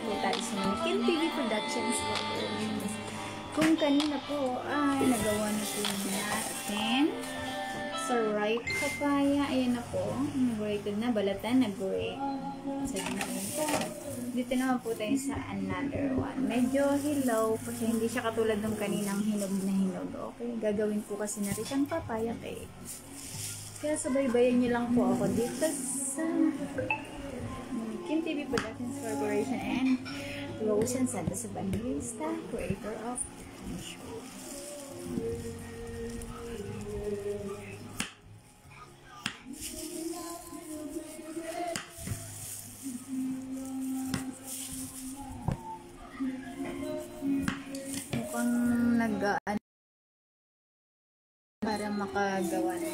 po tayo sa Ken TV Productions po. Kung kanina po ay nagawa na po natin sa ripe papaya. Ayan na po. Nag-grated na. Balatan, nag-grate. Dito naman po tayo sa another one. Medyo hilaw kasi hindi siya katulad ng kaninang hinog na hinog. Okay, gagawin po kasi natin siyang papaya cake. Kaya sabaybayan niyo lang po ako dito sa Ken TV Productions Corporation and Rosen Santos Evangelista, creator of the show. Mukhang nag-aan para makagawa na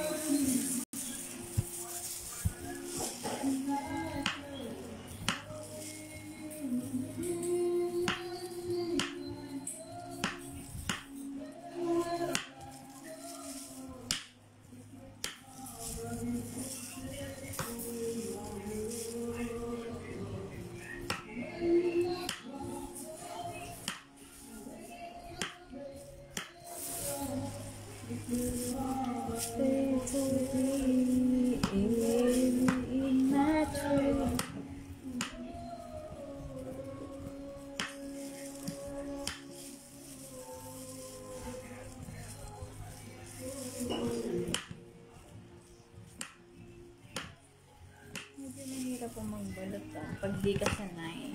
medyo mahirap po magbalot pag di ka sanay.